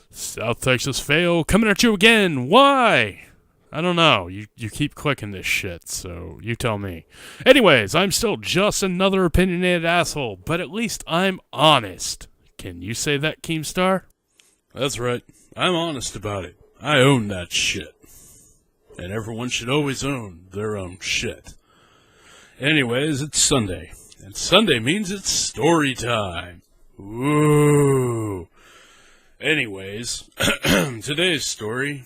South Texas fail, coming at you again. Why? I don't know. You keep clicking this shit, so you tell me. Anyways, I'm still just another opinionated asshole, but at least I'm honest. Can you say that, Keemstar? That's right. I'm honest about it. I own that shit. And everyone should always own their own shit. Anyways, it's Sunday. And Sunday means it's story time. Woo! Anyways, today's story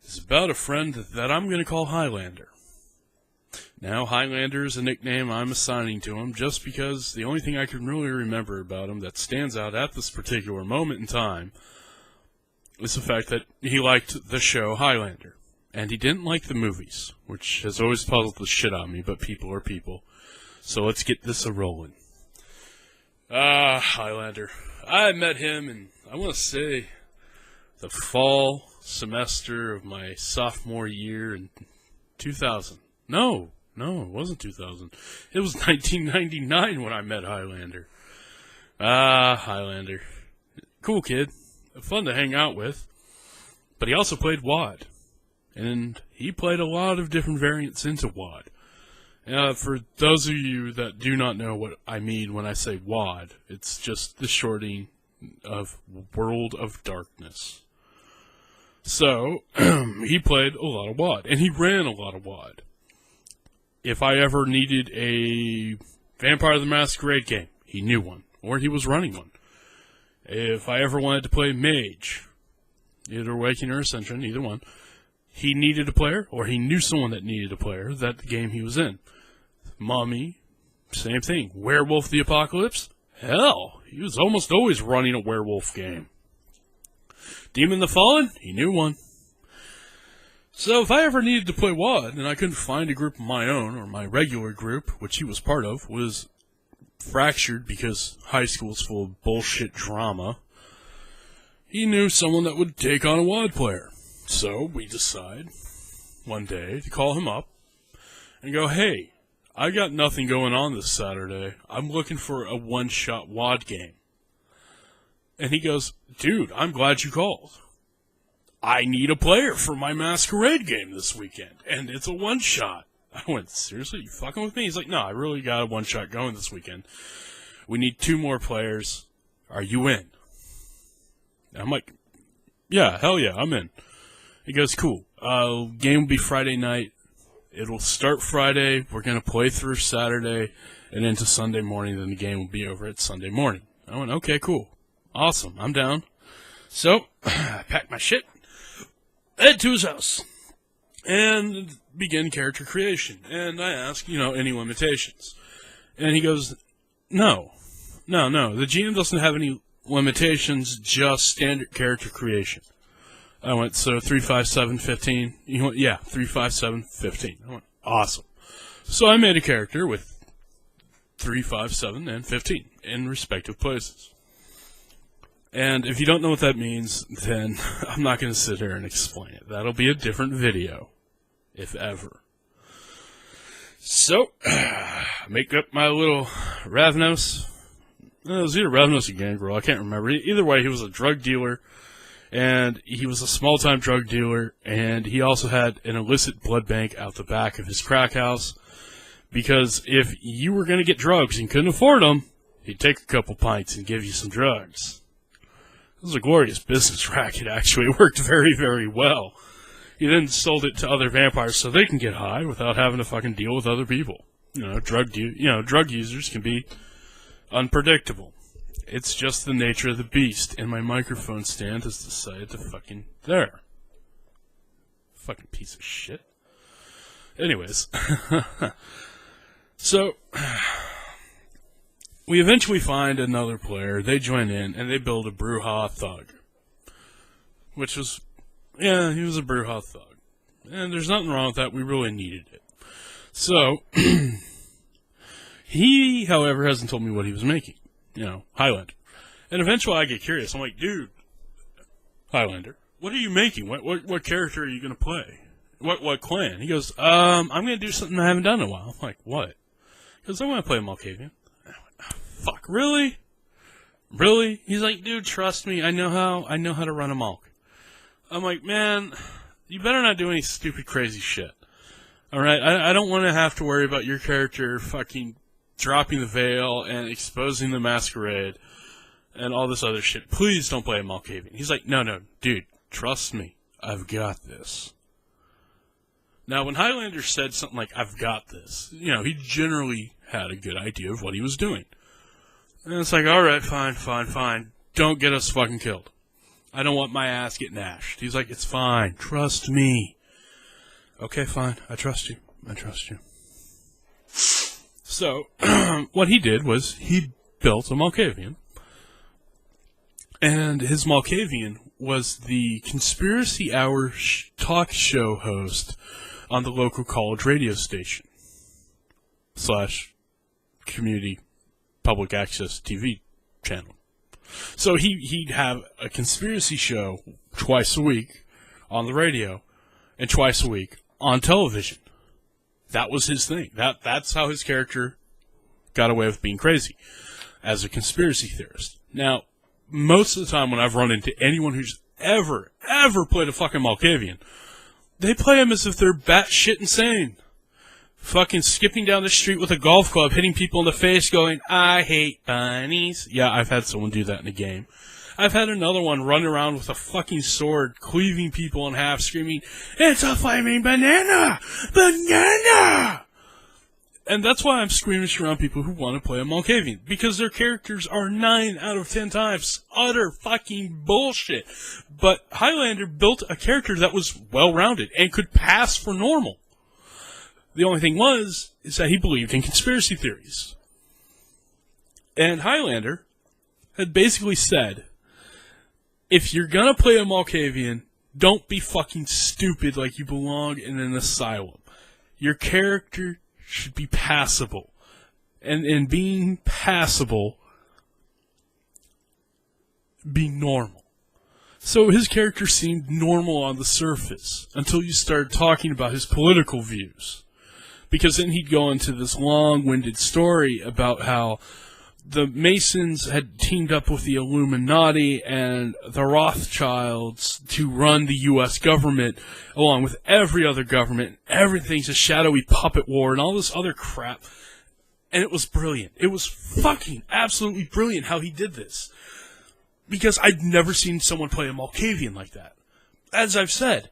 is about a friend that I'm going to call Highlander. Now, Highlander is a nickname I'm assigning to him just because the only thing I can really remember about him that stands out at this particular moment in time is the fact that he liked the show Highlander. And he didn't like the movies, which has always puzzled the shit out of me, but people are people. So let's get this a-rolling. Highlander. I met him in, I want to say, the fall semester of my sophomore year in 2000. No, it wasn't 2000. It was 1999 when I met Highlander. Highlander. Cool kid. Fun to hang out with. But he also played W.O.D. And he played a lot of different variants into W.O.D. For those of you that do not know what I mean when I say W.O.D., it's just the shorting of World of Darkness. So, he played a lot of W.O.D., and he ran a lot of W.O.D. If I ever needed a Vampire the Masquerade game, he knew one, or he was running one. If I ever wanted to play Mage, either Awakening or Ascension, either one, he needed a player, or he knew someone that needed a player, that the game he was in. Mummy, same thing. Werewolf the Apocalypse? Hell, he was almost always running a werewolf game. Demon the Fallen? He knew one. So if I ever needed to play W.O.D. and I couldn't find a group of my own, or my regular group, which he was part of, was fractured because high school's full of bullshit drama, he knew someone that would take on a W.O.D. player. So we decide one day to call him up and go, hey, I got nothing going on this Saturday. I'm looking for a one-shot W.O.D. game. And he goes, dude, I'm glad you called. I need a player for my Masquerade game this weekend, and it's a one-shot. I went, seriously, you fucking with me? He's like, no, I really got a one-shot going this weekend. We need 2 more players. Are you in? And I'm like, yeah, hell yeah, I'm in. He goes, cool. Game will be Friday night. It'll start Friday. We're going to play through Saturday and into Sunday morning. Then the game will be over at Sunday morning. I went, okay, cool. Awesome. I'm down. So, I packed my shit, head to his house, and begin character creation. And I ask, any limitations? And he goes, no. The GM doesn't have any limitations, just standard character creation. I went, so 3, 5, 7, 15. He went, yeah, 3, 5, 7, 15. I went, awesome. So I made a character with 3, 5, 7, and 15 in respective places. And if you don't know what that means, then I'm not going to sit here and explain it. That'll be a different video, if ever. So, make up my little Ravnos. It was either Ravnos or Gangrel, I can't remember. Either way, he was a drug dealer. And he was a small-time drug dealer, and he also had an illicit blood bank out the back of his crack house, because if you were going to get drugs and couldn't afford them, he'd take a couple pints and give you some drugs. It was a glorious business racket, actually. It worked very, very well. He then sold it to other vampires so they can get high without having to fucking deal with other people. Drug users can be unpredictable. It's just the nature of the beast, and my microphone stand has decided to fucking there. Fucking piece of shit. Anyways. So, we eventually find another player, they join in, and they build a Brujah Thug. Which was, yeah, he was a Brujah Thug. And there's nothing wrong with that, we really needed it. So, he, however, hasn't told me what he was making. Highlander. And eventually I get curious. I'm like, dude, Highlander, what are you making? What character are you going to play? What clan? He goes, I'm going to do something I haven't done in a while. I'm like, what? He goes, I want to play Malkavian. I went, oh, fuck, really? really? He's like, dude, trust me, I know how to run a Malk. I'm like, man, you better not do any stupid crazy shit. Alright, I don't want to have to worry about your character fucking dropping the veil and exposing the masquerade and all this other shit. Please don't play a Malkavian. He's like, no, dude, trust me, I've got this. Now, when Highlander said something like, I've got this, he generally had a good idea of what he was doing. And it's like, alright, fine. Don't get us fucking killed. I don't want my ass getting ashed. He's like, it's fine. Trust me. Okay, fine. I trust you. So, what he did was, he built a Malkavian. And his Malkavian was the Conspiracy Hour talk show host on the local college radio station / community public access TV channel. So he'd have a conspiracy show twice a week on the radio and twice a week on television. That was his thing. That's how his character got away with being crazy as a conspiracy theorist. Now, most of the time when I've run into anyone who's ever played a fucking Malkavian, they play him as if they're batshit insane. Fucking skipping down the street with a golf club, hitting people in the face, going, I hate bunnies. Yeah, I've had someone do that in a game. I've had another one run around with a fucking sword, cleaving people in half, screaming, it's a flaming banana! Banana! And that's why I'm squeamish around people who want to play a Malkavian, because their characters are 9 out of 10 times utter fucking bullshit. But Highlander built a character that was well-rounded and could pass for normal. The only thing is that he believed in conspiracy theories. And Highlander had basically said, if you're gonna play a Malkavian, don't be fucking stupid like you belong in an asylum. Your character should be passable. And in being passable, be normal. So his character seemed normal on the surface, until you started talking about his political views. Because then he'd go into this long-winded story about how the Masons had teamed up with the Illuminati and the Rothschilds to run the U.S. government, along with every other government. Everything's a shadowy puppet war and all this other crap. And it was brilliant. It was fucking absolutely brilliant how he did this. Because I'd never seen someone play a Malkavian like that. As I've said,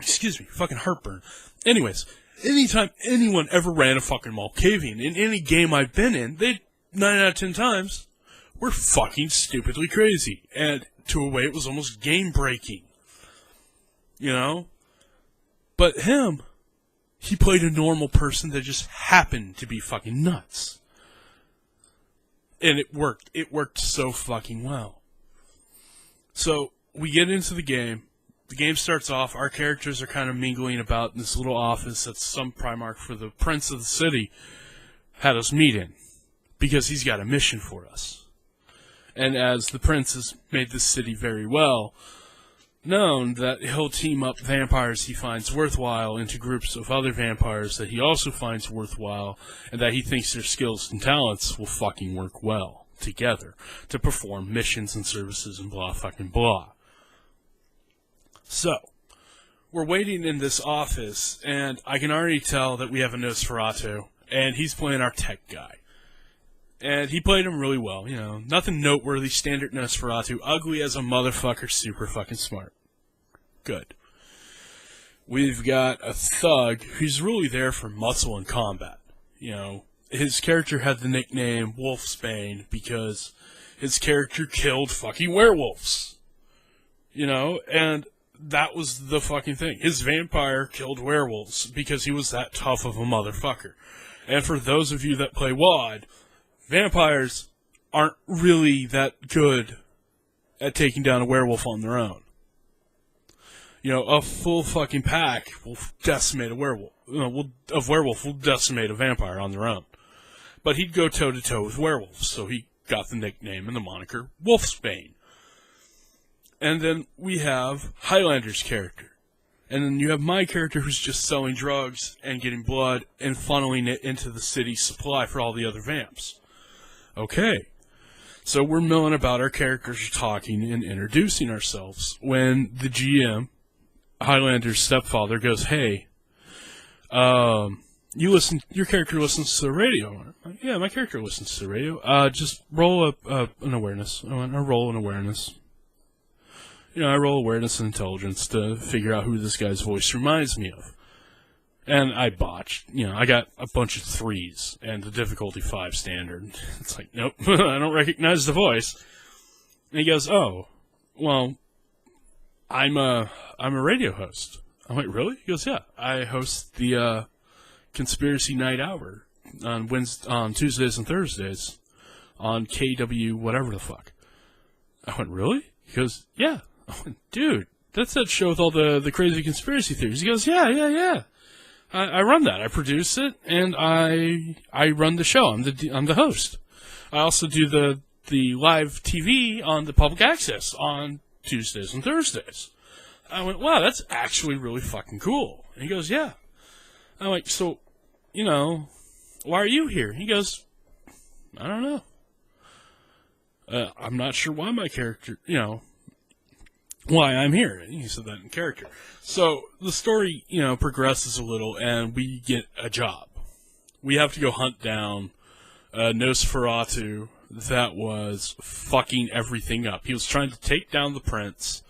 excuse me, fucking heartburn. Anyways, anytime anyone ever ran a fucking Malkavian in any game I've been in, they 9 out of 10 times were fucking stupidly crazy. And to a way it was almost game-breaking. But him, he played a normal person that just happened to be fucking nuts. And it worked. It worked so fucking well. So, we get into the game. The game starts off, our characters are kind of mingling about in this little office that some Primarch for the Prince of the City had us meet in, because he's got a mission for us. And as the Prince has made this city very well known, that he'll team up vampires he finds worthwhile into groups of other vampires that he also finds worthwhile, and that he thinks their skills and talents will fucking work well together to perform missions and services and blah fucking blah. So, we're waiting in this office, and I can already tell that we have a Nosferatu, and he's playing our tech guy. And he played him really well, nothing noteworthy, standard Nosferatu, ugly as a motherfucker, super fucking smart. Good. We've got a thug who's really there for muscle and combat. His character had the nickname Wolfsbane because his character killed fucking werewolves. And that was the fucking thing. His vampire killed werewolves because he was that tough of a motherfucker. And for those of you that play WOD, vampires aren't really that good at taking down a werewolf on their own. A full fucking pack will decimate a werewolf. Werewolf will decimate a vampire on their own. But he'd go toe-to-toe with werewolves, so he got the nickname and the moniker Wolfsbane. And then we have Highlander's character. And then you have my character who's just selling drugs and getting blood and funneling it into the city's supply for all the other vamps. Okay. So we're milling about, our characters are talking and introducing ourselves, when the GM, Highlander's stepfather, goes, "Hey, your character listens to the radio." I'm like, "Yeah, my character listens to the radio. Just roll an awareness. I roll an awareness. I roll awareness and intelligence to figure out who this guy's voice reminds me of." And I botched. I got a bunch of 3s and the difficulty 5 standard. It's like, nope, I don't recognize the voice. And he goes, "Oh, well, I'm a radio host." I'm like, "Really?" He goes, "Yeah, I host the Conspiracy Night Hour on Tuesdays and Thursdays on KW whatever the fuck." I went, "Really?" He goes, "Yeah." I went, "Dude, that's that show with all the crazy conspiracy theories." He goes, Yeah. I run that. I produce it, and I run the show. I'm the host. I also do the live TV on the public access on Tuesdays and Thursdays." I went, "Wow, that's actually really fucking cool." And he goes, "Yeah." I'm like, "So, why are you here?" He goes, "I don't know. I'm not sure why my character, why I'm here." And he said that in character. So the story, progresses a little, and we get a job. We have to go hunt down Nosferatu that was fucking everything up. He was trying to take down the prince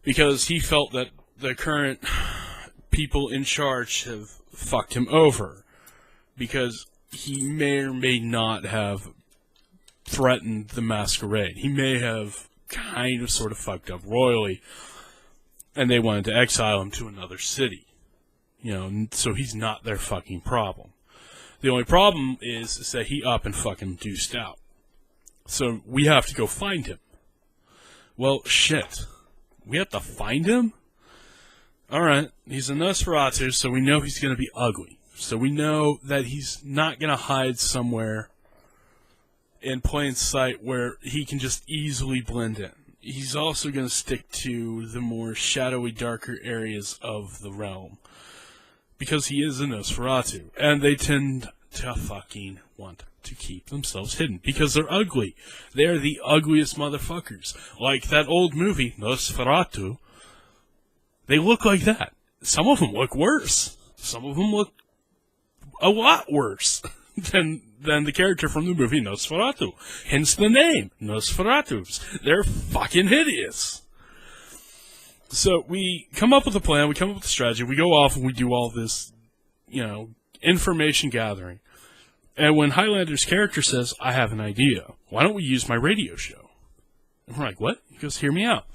because he felt that the current people in charge have fucked him over, because he may or may not have threatened the masquerade. He may have kind of sort of fucked up royally, and they wanted to exile him to another city. So he's not their fucking problem. The only problem is that he up and fucking deuced out. So we have to go find him. Well, shit. We have to find him? Alright, he's a Nosferatu, so we know he's going to be ugly. So we know that he's not going to hide somewhere in plain sight where he can just easily blend in. He's also going to stick to the more shadowy, darker areas of the realm, because he is a Nosferatu, and they tend to fucking want to keep themselves hidden, because they're ugly. They're the ugliest motherfuckers. Like that old movie, Nosferatu, they look like that. Some of them look worse. Some of them look a lot worse than the character from the movie Nosferatu. Hence the name, Nosferatus. They're fucking hideous. So we come up with a plan, we come up with a strategy, we go off and we do all this, information gathering. And when Highlander's character says, "I have an idea, why don't we use my radio show?" And we're like, "What?" He goes, "Hear me out.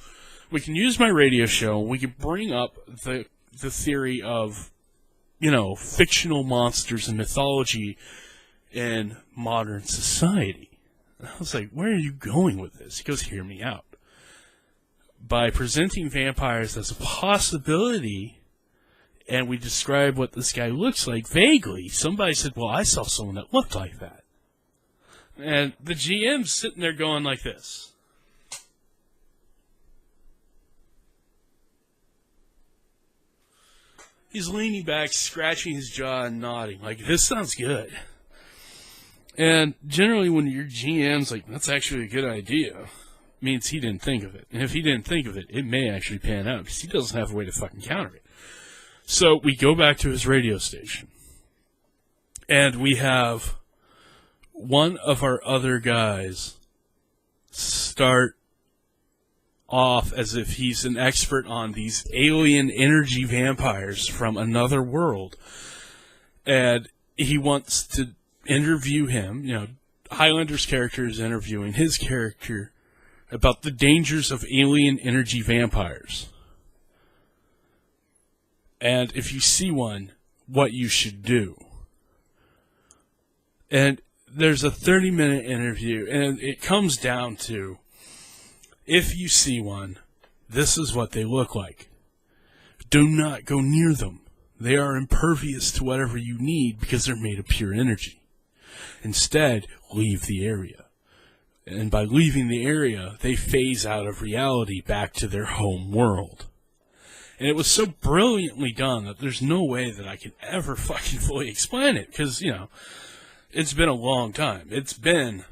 We can use my radio show, we can bring up the theory of, fictional monsters and mythology in modern society." And I was like, "Where are you going with this?" He goes, "Hear me out. By presenting vampires as a possibility, and we describe what this guy looks like vaguely, somebody said, 'Well, I saw someone that looked like that.'" And the GM's sitting there going like this. He's leaning back, scratching his jaw and nodding, like, "This sounds good." And generally when your GM's like, "That's actually a good idea," means he didn't think of it. And if he didn't think of it, it may actually pan out, because he doesn't have a way to fucking counter it. So we go back to his radio station, and we have one of our other guys start off as if he's an expert on these alien energy vampires from another world, and he wants to interview him. Highlander's character is interviewing his character about the dangers of alien energy vampires, and if you see one, what you should do. And there's a 30-minute interview, and it comes down to, if you see one, this is what they look like. Do not go near them. They are impervious to whatever you need, because they're made of pure energy. Instead, leave the area. And by leaving the area, they phase out of reality back to their home world. And it was so brilliantly done that there's no way that I can ever fucking fully explain it, because, it's been a long time. It's been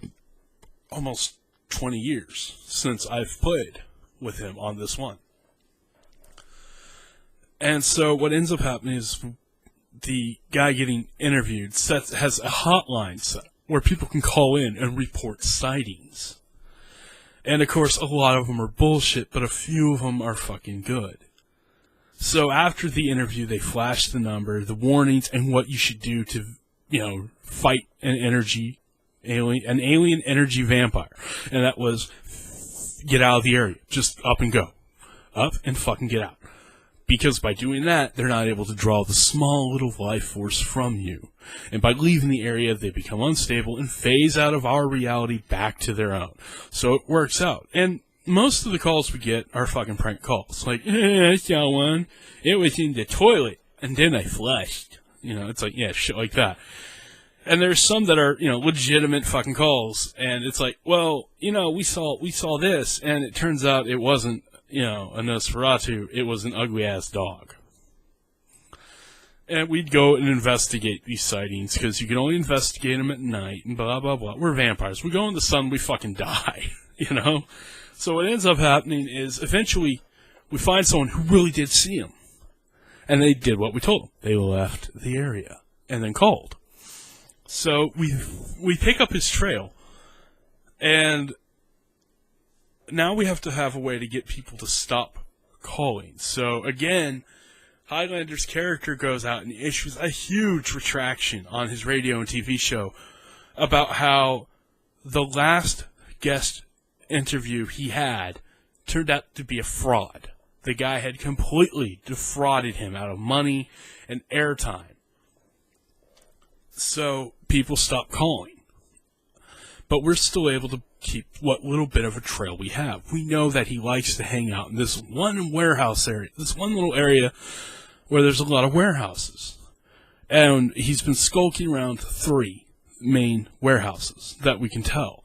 almost 20 years since I've played with him on this one. And so what ends up happening is the guy getting interviewed has a hotline set where people can call in and report sightings. And of course, a lot of them are bullshit, but a few of them are fucking good. So after the interview, they flash the number, the warnings, and what you should do to, fight an alien energy vampire. And that was, get out of the area. Just up and go. Up and fucking get out. Because by doing that, they're not able to draw the small little life force from you. And by leaving the area, they become unstable and phase out of our reality back to their own. So it works out. And most of the calls we get are fucking prank calls. Like, I saw one. It was in the toilet. And then I flushed. It's like, yeah, shit like that. And there's some that are, legitimate fucking calls. And it's like, well, we saw this. And it turns out it wasn't, a Nosferatu. It was an ugly-ass dog. And we'd go and investigate these sightings, because you can only investigate them at night, and blah, blah, blah. We're vampires. We go in the sun, we fucking die, So what ends up happening is, eventually, we find someone who really did see him. And they did what we told them. They left the area, and then called. So we pick up his trail, and now we have to have a way to get people to stop calling. So again, Highlander's character goes out and issues a huge retraction on his radio and TV show about how the last guest interview he had turned out to be a fraud. The guy had completely defrauded him out of money and airtime. So people stopped calling. But we're still able to keep what little bit of a trail we have. We know that he likes to hang out in this one warehouse area, this one little area where there's a lot of warehouses. And he's been skulking around 3 main warehouses that we can tell.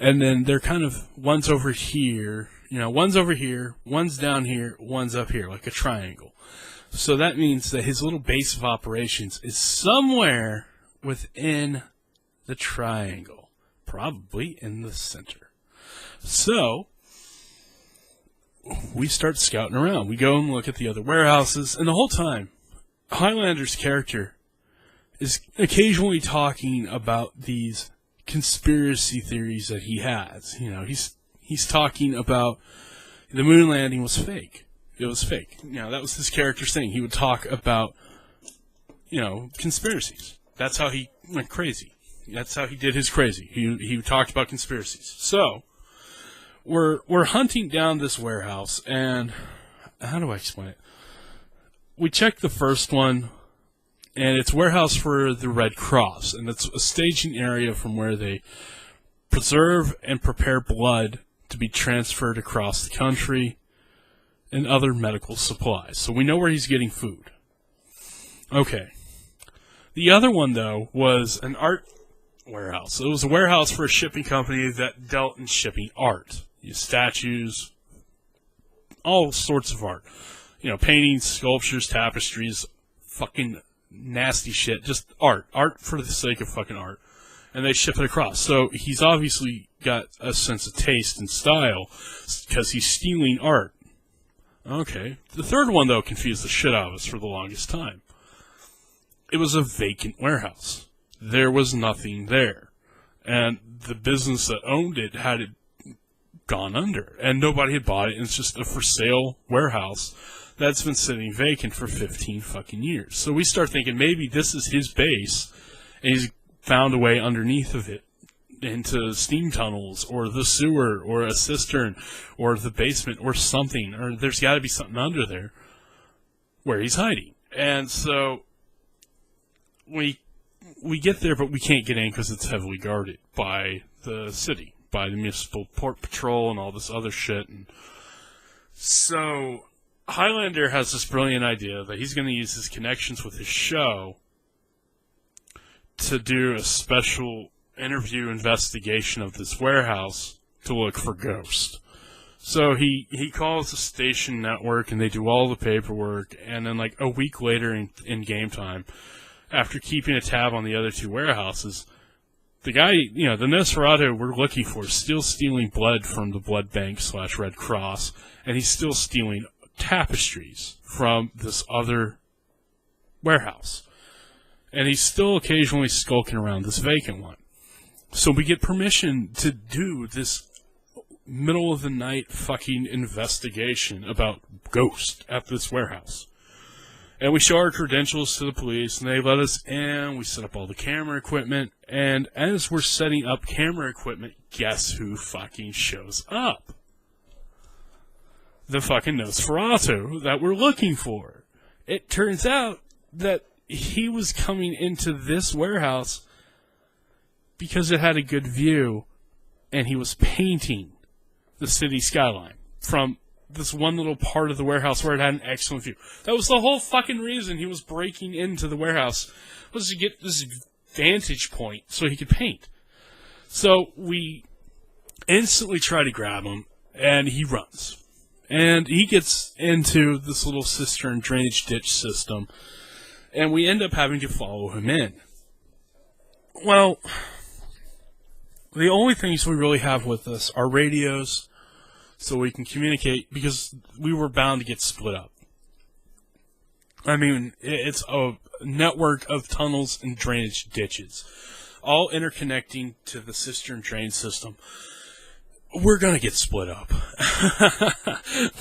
And then they're kind of, one's over here, one's over here, one's down here, one's up here, like a triangle. So that means that his little base of operations is somewhere within the triangle. Probably in the center. So, we start scouting around. We go and look at the other warehouses, and the whole time, Highlander's character is occasionally talking about these conspiracy theories that he has. He's talking about the moon landing was fake. It was fake. That was his character's thing. He would talk about, conspiracies. That's how he went crazy. That's how he did his crazy. He talked about conspiracies. So, we're hunting down this warehouse, and how do I explain it? We check the first one, and it's warehouse for the Red Cross, and it's a staging area from where they preserve and prepare blood to be transferred across the country and other medical supplies. So we know where he's getting food. Okay. The other one, though, was an art warehouse. It was a warehouse for a shipping company that dealt in shipping art. Statues, all sorts of art. Paintings, sculptures, tapestries, fucking nasty shit. Just art. Art for the sake of fucking art. And they ship it across. So he's obviously got a sense of taste and style because he's stealing art. Okay. The third one, though, confused the shit out of us for the longest time. It was a vacant warehouse. There was nothing there. And the business that owned it had it gone under. And nobody had bought it. And it's just a for sale warehouse that's been sitting vacant for 15 fucking years. So we start thinking maybe this is his base, and he's found a way underneath of it into steam tunnels, or the sewer, or a cistern, or the basement, or something. Or there's got to be something under there where he's hiding. And so we get there, but we can't get in because it's heavily guarded by the city, by the municipal port patrol and all this other shit. And so Highlander has this brilliant idea that he's going to use his connections with his show to do a special interview investigation of this warehouse to look for ghosts. So he calls the station network, and they do all the paperwork, and then like a week later in game time, after keeping a tab on the other 2 warehouses, the guy, the Nosferatu we're looking for is still stealing blood from the blood bank / Red Cross, and he's still stealing tapestries from this other warehouse. And he's still occasionally skulking around this vacant one. So we get permission to do this middle of the night fucking investigation about ghosts at this warehouse. And we show our credentials to the police, and they let us in. We set up all the camera equipment, and as we're setting up camera equipment, guess who fucking shows up? The fucking Nosferatu that we're looking for. It turns out that he was coming into this warehouse because it had a good view, and he was painting the city skyline from this one little part of the warehouse where it had an excellent view. That was the whole fucking reason he was breaking into the warehouse, was to get this vantage point so he could paint. So we instantly try to grab him, and he runs. And he gets into this little cistern drainage ditch system, and we end up having to follow him in. Well, the only things we really have with us are radios, so we can communicate, because we were bound to get split up. I mean, it's a network of tunnels and drainage ditches, all interconnecting to the cistern drain system. We're gonna get split up.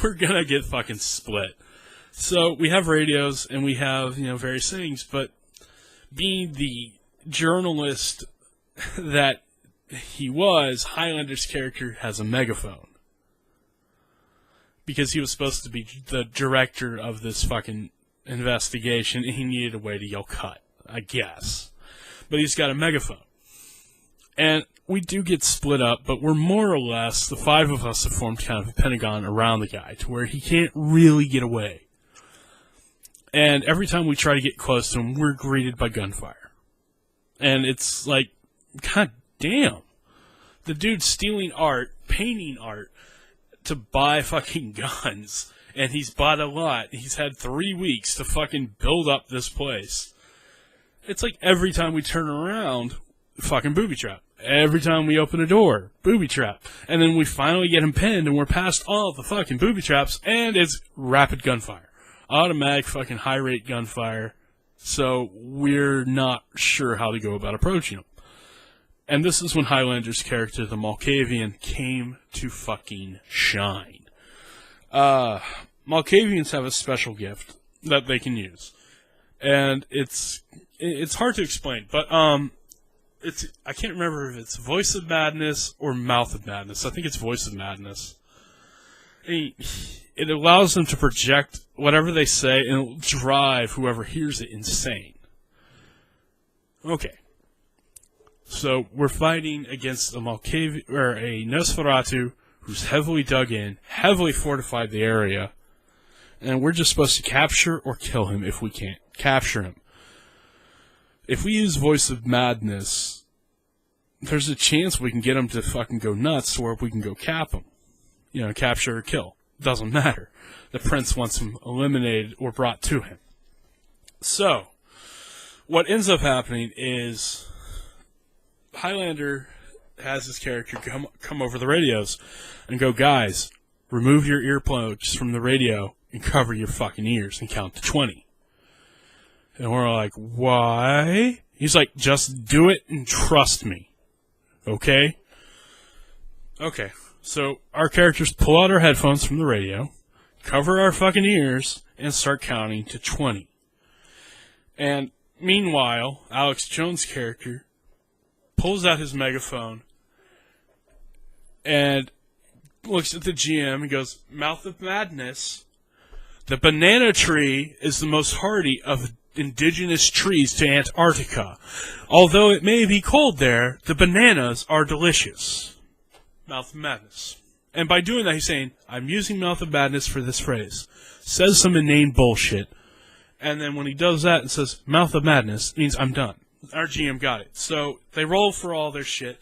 We're gonna get fucking split. So we have radios, and we have, various things, but being the journalist that he was, Highlander's character has a megaphone. Because he was supposed to be the director of this fucking investigation, and he needed a way to yell cut, I guess. But he's got a megaphone. And we do get split up, but we're more or less, the 5 of us have formed kind of a pentagon around the guy, to where he can't really get away. And every time we try to get close to him, we're greeted by gunfire. And it's like, god damn. The dude's stealing art, painting art, to buy fucking guns, and he's bought a lot. He's had 3 weeks to fucking build up this place. It's like every time we turn around, fucking booby trap. Every time we open a door, booby trap. And then we finally get him pinned, and we're past all the fucking booby traps, and it's rapid gunfire. Automatic fucking high rate gunfire. So we're not sure how to go about approaching him. And this is when Highlander's character, the Malkavian, came to fucking shine. Malkavians have a special gift that they can use. And it's hard to explain, but I can't remember if it's Voice of Madness or Mouth of Madness. I think it's Voice of Madness. It allows them to project whatever they say, and it'll drive whoever hears it insane. Okay. So we're fighting against a Nosferatu who's heavily dug in, heavily fortified the area, and we're just supposed to capture or kill him if we can't capture him. If we use Voice of Madness, there's a chance we can get him to fucking go nuts, or we can go cap him. Capture or kill. Doesn't matter. The prince wants him eliminated or brought to him. So, what ends up happening is Highlander has his character come over the radios and go, guys, remove your earplugs from the radio and cover your fucking ears and count to 20. And we're like, why? He's like, just do it and trust me. Okay? Okay. So our characters pull out our headphones from the radio, cover our fucking ears, and start counting to 20. And meanwhile, Alex Jones' character pulls out his megaphone and looks at the GM and goes, Mouth of Madness. The banana tree is the most hardy of indigenous trees to Antarctica. Although it may be cold there, the bananas are delicious. Mouth of Madness. And by doing that, he's saying, I'm using Mouth of Madness for this phrase. Says some inane bullshit. And then when he does that and says, Mouth of Madness, it means I'm done. Our GM got it. So they roll for all their shit.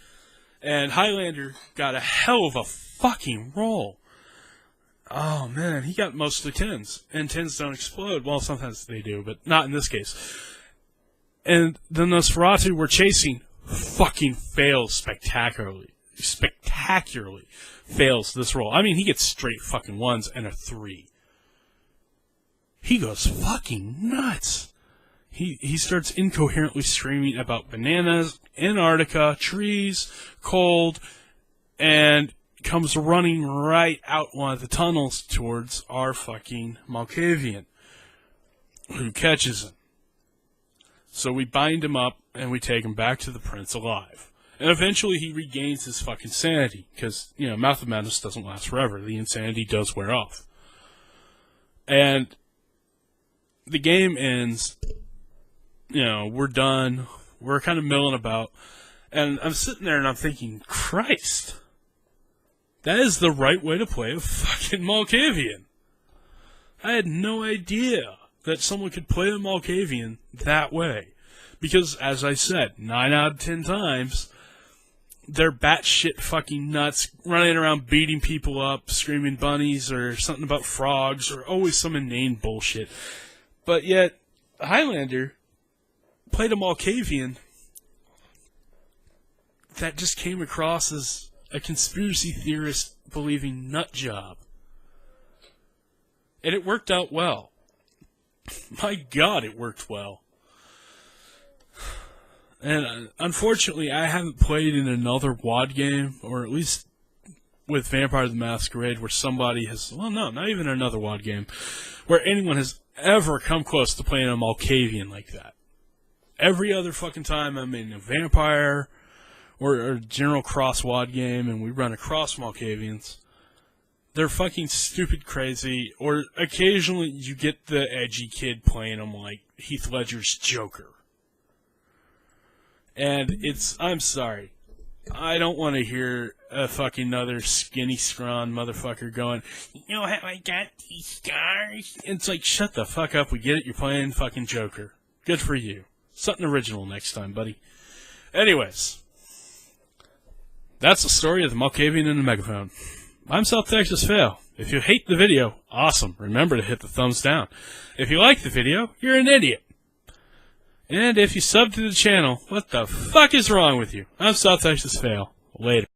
And Highlander got a hell of a fucking roll. Oh, man, he got mostly 10s. And 10s don't explode. Well, sometimes they do, but not in this case. And the Nosferatu were chasing fucking fails spectacularly. Spectacularly fails this role. I mean, he gets straight fucking 1s and a 3. He goes fucking nuts. He starts incoherently screaming about bananas, Antarctica, trees, cold, and comes running right out one of the tunnels towards our fucking Malkavian, who catches him. So we bind him up, and we take him back to the prince alive. And eventually he regains his fucking sanity, because, you know, Mouth of Madness doesn't last forever. The insanity does wear off. And the game ends, you know, we're done, we're kind of milling about, and I'm sitting there and I'm thinking, Christ, that is the right way to play a fucking Malkavian. I had no idea that someone could play a Malkavian that way. Because, as I said, 9 out of 10 times, they're batshit fucking nuts, running around beating people up, screaming bunnies, or something about frogs, or always some inane bullshit. But yet, Highlander played a Malkavian that just came across as a conspiracy theorist believing nut job. And it worked out well. My God, it worked well. And unfortunately, I haven't played in another WoD game, or at least with Vampire the Masquerade, where somebody has, well, no, not even another WoD game, where anyone has ever come close to playing a Malkavian like that. Every other fucking time I'm in a Vampire or a general cross WoD game and we run across Malkavians, they're fucking stupid crazy, or occasionally you get the edgy kid playing them like Heath Ledger's Joker. And I'm sorry, I don't want to hear a fucking another skinny scrawn motherfucker going, you know how I got these scars? It's like, shut the fuck up, we get it, you're playing fucking Joker. Good for you. Something original next time, buddy. Anyways, that's the story of the Malkavian and the megaphone. I'm South Texas Fail. If you hate the video, awesome. Remember to hit the thumbs down. If you like the video, you're an idiot. And if you sub to the channel, what the fuck is wrong with you? I'm South Texas Fail. Later.